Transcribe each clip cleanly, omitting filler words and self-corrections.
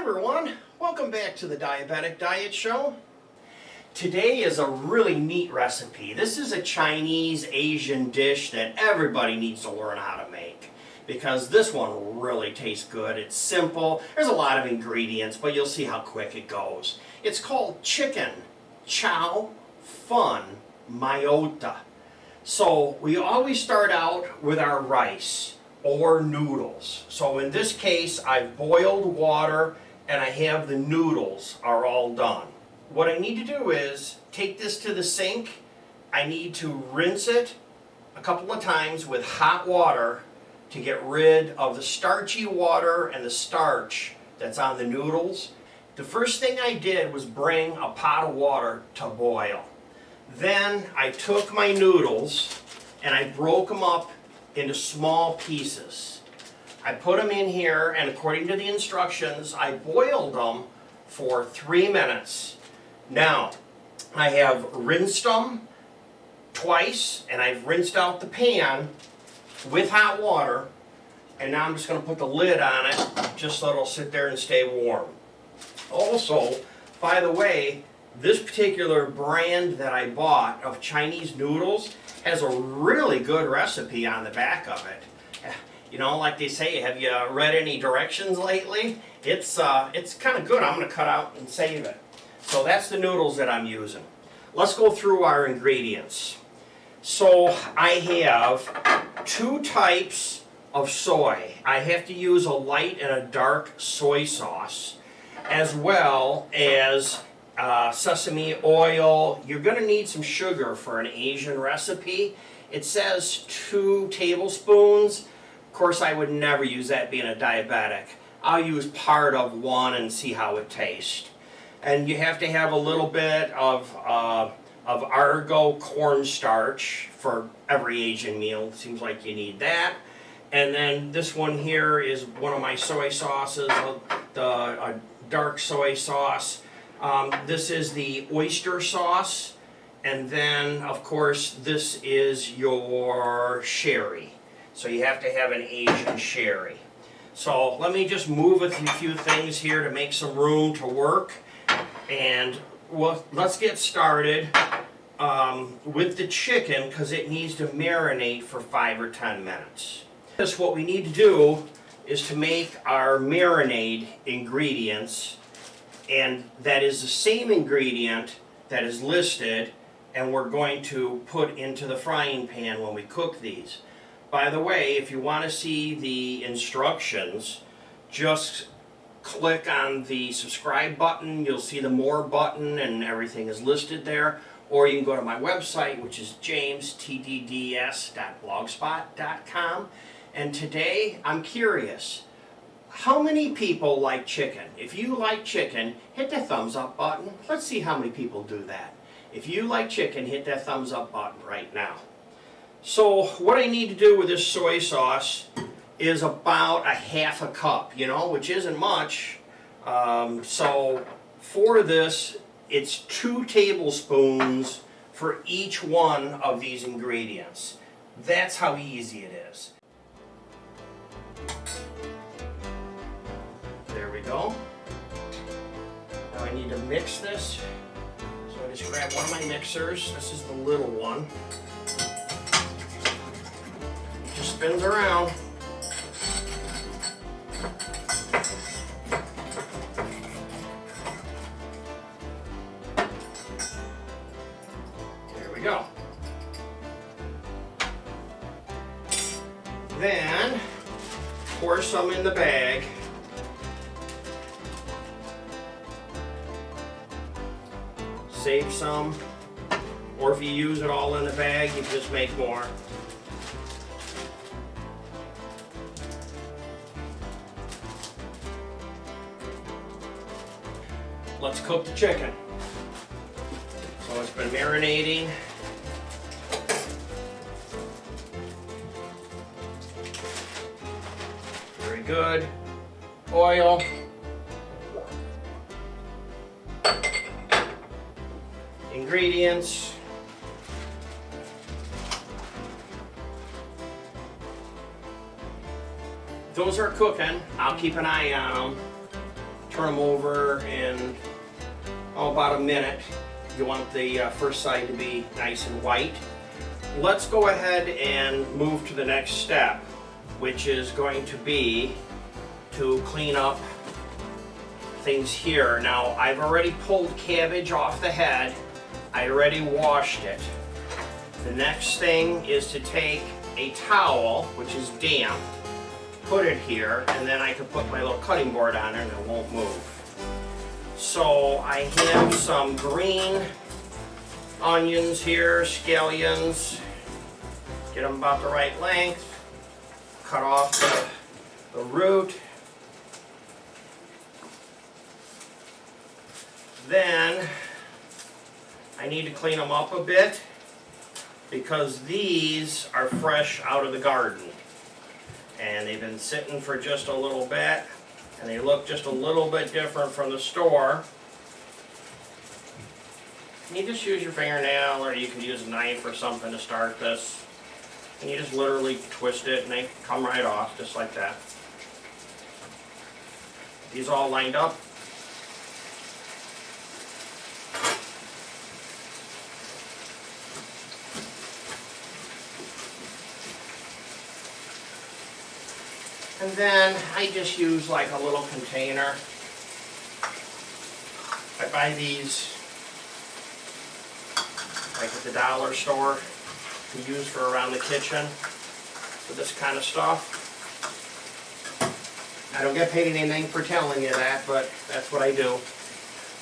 everyone, welcome back to the Diabetic Diet Show. Today is a really neat recipe. This is a Chinese Asian dish that everybody needs to learn how to make because this one really tastes good. It's simple, there's a lot of ingredients, but you'll see how quick it goes. It's called chicken Chow fun mayota. So we always start out with our rice or noodles. So in this case, I've boiled water and I have the noodles are all done. What I need to do is take this to the sink. I need to rinse it a couple of times with hot water to get rid of the starchy water and the starch that's on the noodles. The first thing I did was bring a pot of water to boil. Then I took my noodles and I broke them up into small pieces. I put them in here, and according to the instructions, I boiled them for 3 minutes. Now, I have rinsed them twice, and I've rinsed out the pan with hot water, and now I'm just going to put the lid on it just so it'll sit there and stay warm. Also, by the way, this particular brand that I bought of Chinese noodles has a really good recipe on the back of it. You know, like they say, have you read any directions lately? It's kind of good. I'm going to cut out and save it. So that's the noodles that I'm using. Let's go through our ingredients. So I have 2 types of soy. I have to use a light and a dark soy sauce, as well as sesame oil. You're going to need some sugar for an Asian recipe. It says 2 tablespoons. Of course, I would never use that being a diabetic. I'll use part of 1 and see how it tastes. And you have to have a little bit of argo cornstarch for every Asian meal. It seems like you need that. And then this one here is one of my soy sauces, a dark soy sauce. This is the oyster sauce, and then of course this is your sherry. So you have to have an Asian sherry. So let me just move a few things here to make some room to work, and let's get started with the chicken because it needs to marinate for 5 or 10 minutes. What we need to do is to make our marinade ingredients, and that is the same ingredient that is listed, and we're going to put into the frying pan when we cook these. By the way, if you want to see the instructions, just click on the subscribe button. You'll see the more button and everything is listed there. Or you can go to my website, which is jamestdds.blogspot.com. And today, I'm curious, how many people like chicken? If you like chicken, hit the thumbs up button. Let's see how many people do that. If you like chicken, hit that thumbs up button right now. So what I need to do with this soy sauce is about a half a cup, which isn't much. So for this, it's 2 tablespoons for each one of these ingredients. That's how easy it is. There we go. Now I need to mix this. So I just grab one of my mixers. This is the little one. It just spins around. There we go. Then pour some in the bag. Save some, or if you use it all in the bag, you can just make more. Let's cook the chicken. So it's been marinating. Very good. Oil. Ingredients. Those are cooking. I'll keep an eye on them. turn them over in about a minute. You want the first side to be nice and white. Let's go ahead and move to the next step, which is going to be to clean up things here. Now, I've already pulled cabbage off the head. I already washed it. The next thing is to take a towel, which is damp, put it here, and then I can put my little cutting board on it and it won't move. So I have some green onions here, scallions. Get them about the right length. Cut off the root. Then I need to clean them up a bit because these are fresh out of the garden. And they've been sitting for just a little bit, and they look just a little bit different from the store. You just use your fingernail, or you can use a knife or something to start this. And you just literally twist it and they come right off, just like that. These all lined up. And then I just use like a little container. I buy these like at the dollar store to use for around the kitchen for this kind of stuff. I don't get paid anything for telling you that, but that's what I do.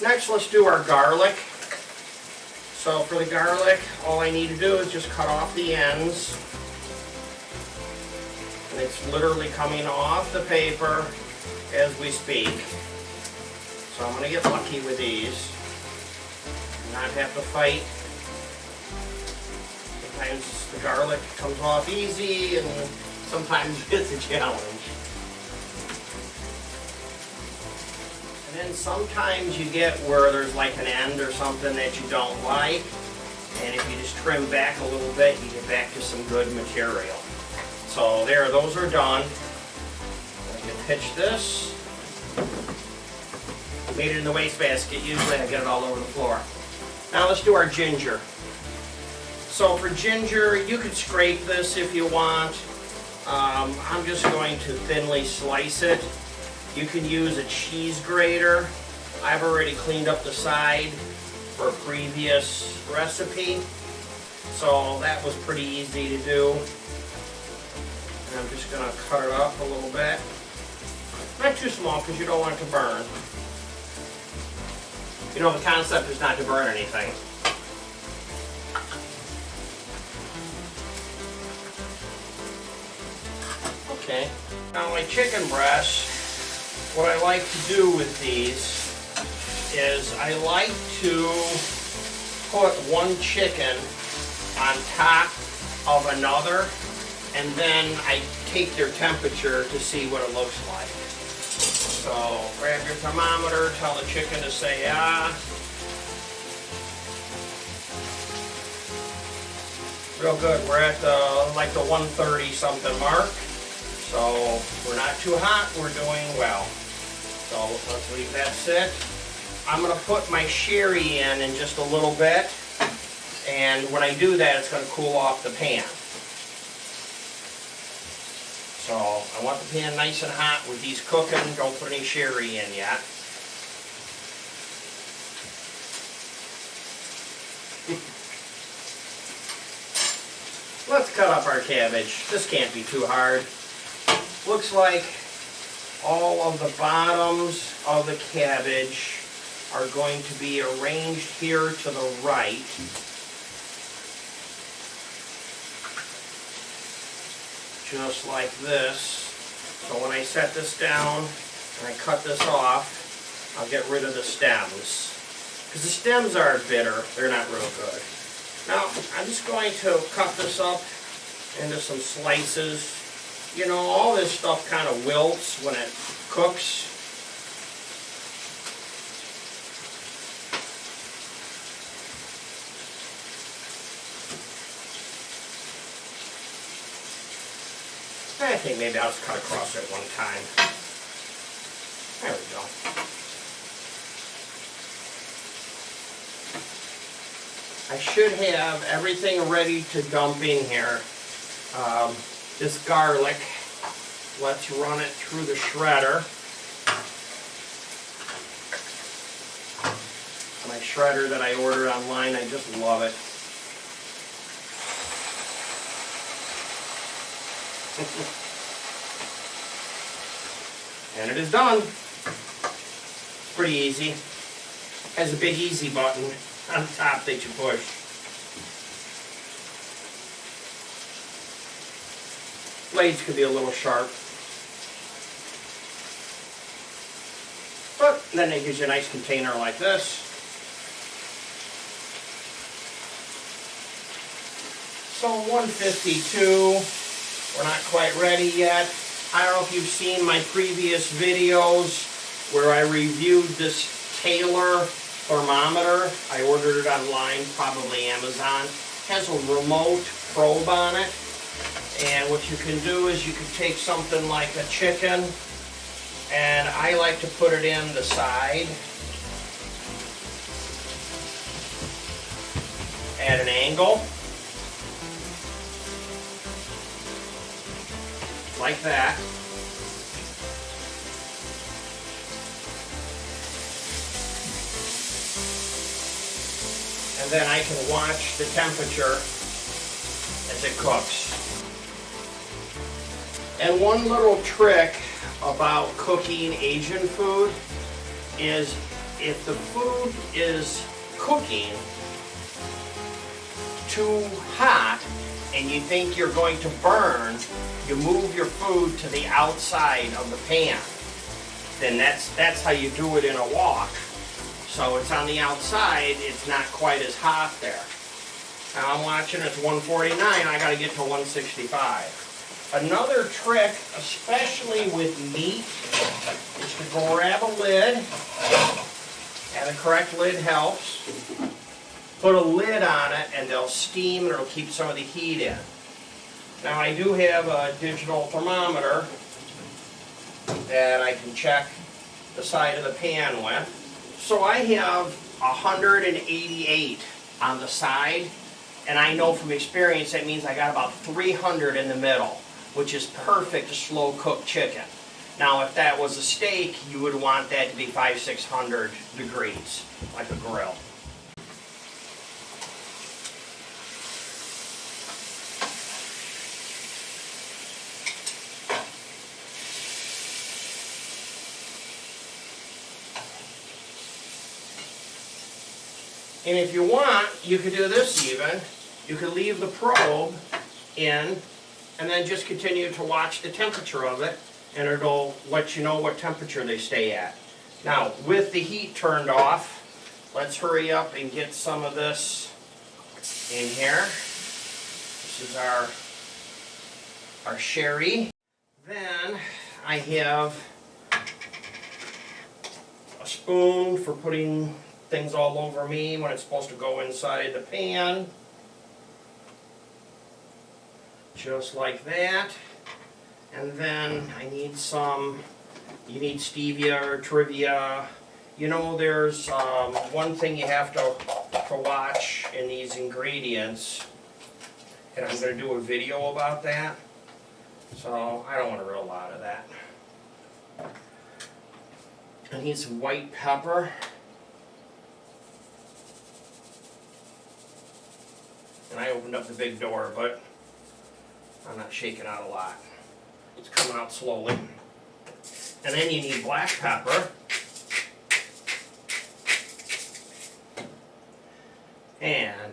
Next, let's do our garlic. So for the garlic, all I need to do is just cut off the ends. And it's literally coming off the paper as we speak. So I'm going to get lucky with these and not have to fight. Sometimes the garlic comes off easy and sometimes it's a challenge. And then sometimes you get where there's like an end or something that you don't like. And if you just trim back a little bit, you get back to some good material. So there, those are done. I can pitch this. Made it in the wastebasket. Usually I get it all over the floor. Now let's do our ginger. So for ginger, you could scrape this if you want. I'm just going to thinly slice it. You can use a cheese grater. I've already cleaned up the side for a previous recipe. So that was pretty easy to do. And I'm just going to cut it up a little bit. Not too small because you don't want it to burn. You know, the concept is not to burn anything. Okay. Now my chicken breasts, what I like to do with these is I like to put one chicken on top of another, and then I take their temperature to see what it looks like. So grab your thermometer, tell the chicken to say ah. Real good. We're at like the 130 something mark. So we're not too hot, we're doing well. So let's leave that sit. I'm going to put my sherry in just a little bit. And when I do that, it's going to cool off the pan. So I want the pan nice and hot with these cooking. Don't put any sherry in yet. Let's cut up our cabbage. This can't be too hard. Looks like all of the bottoms of the cabbage are going to be arranged here to the right. Just like this. So when I set this down and I cut this off, I'll get rid of the stems. Because the stems are bitter, they're not real good. Now, I'm just going to cut this up into some slices. You know, all this stuff kind of wilts when it cooks. I think maybe I'll just cut across it one time. There we go. I should have everything ready to dump in here. This garlic, let's run it through the shredder. My shredder that I ordered online, I just love it. And it is done. Pretty easy. Has a big easy button on top that you push. Blades could be a little sharp. But then it gives you a nice container like this. So 152, we're not quite ready yet. I don't know if you've seen my previous videos where I reviewed this Taylor thermometer. I ordered it online, probably Amazon. It has a remote probe on it. And what you can do is you can take something like a chicken, and I like to put it in the side at an angle. Like that. And then I can watch the temperature as it cooks. And one little trick about cooking Asian food is if the food is cooking too hot and you think you're going to burn, you move your food to the outside of the pan. Then that's how you do it in a wok. So it's on the outside, it's not quite as hot there. Now I'm watching, it's 149, I gotta get to 165. Another trick, especially with meat, is to grab a lid, and the correct lid helps. Put a lid on it and they'll steam and it'll keep some of the heat in. Now I do have a digital thermometer that I can check the side of the pan with. So I have 188 on the side, and I know from experience that means I got about 300 in the middle, which is perfect to slow cook chicken. Now if that was a steak, you would want that to be 500-600 degrees, like a grill. And if you want, you could do this even. You could leave the probe in and then just continue to watch the temperature of it, and it'll let you know what temperature they stay at. Now, with the heat turned off, let's hurry up and get some of this in here. This is our sherry. Then I have a spoon for putting things all over me when it's supposed to go inside the pan. Just like that. And then I need some, you need stevia or trivia. You know, there's one thing you have to watch in these ingredients, and I'm going to do a video about that. So I don't want a real lot of that. I need some white pepper. And I opened up the big door, but I'm not shaking out a lot. It's coming out slowly. And then you need black pepper. And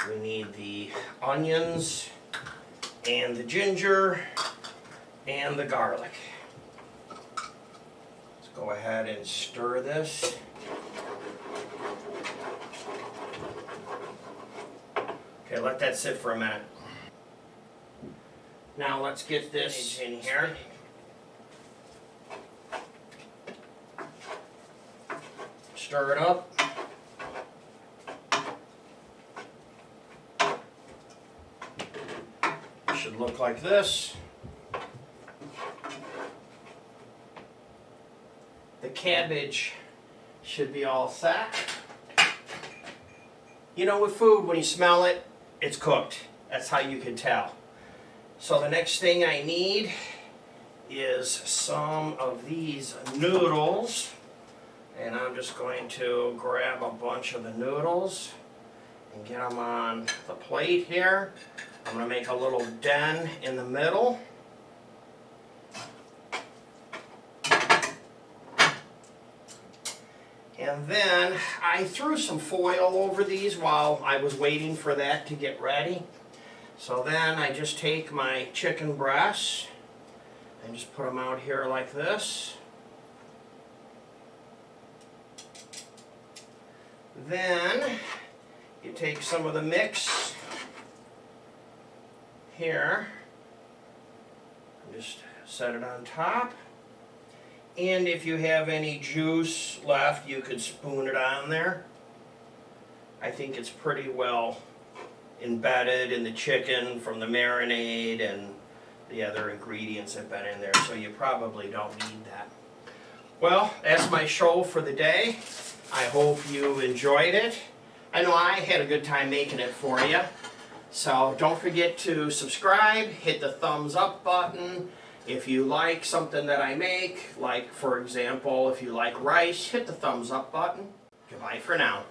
we need the onions and the ginger and the garlic. Let's go ahead and stir this. Okay, let that sit for a minute. Now let's get this in here. Stir it up. It should look like this. The cabbage should be all set. You know, with food, when you smell it, it's cooked. That's how you can tell. So the next thing I need is some of these noodles. And I'm just going to grab a bunch of the noodles and get them on the plate here. I'm going to make a little den in the middle. And then I threw some foil over these while I was waiting for that to get ready. So then I just take my chicken breasts and just put them out here like this. Then you take some of the mix here and just set it on top. And if you have any juice left, you could spoon it on there. I think it's pretty well embedded in the chicken from the marinade and the other ingredients that have been in there, so you probably don't need that. Well, that's my show for the day. I hope you enjoyed it. I know I had a good time making it for you. So don't forget to subscribe, hit the thumbs up button. If you like something that I make, like for example, if you like rice, hit the thumbs up button. Goodbye for now.